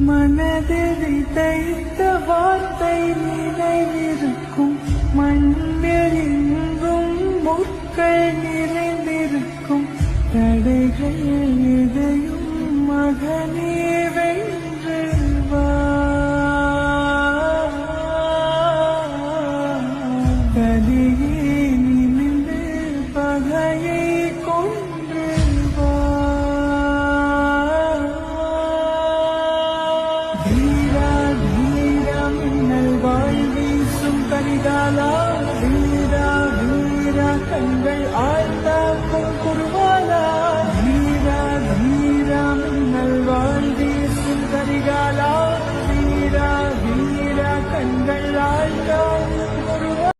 மனதில் தைத்த வார்த்தை நினைவிருக்கும், மண்ணில் எங்கும் முற்கள் நிறைந்திருக்கும், தடைகள் எதையும் மகனே வென்று வா. கதியே நிமிந்து பகையை கொன்று வா. வீரா வீரா மின்னல் வாழ் வீசும் கரிகாலா, வீரா வீரா கண்கள் ஆள்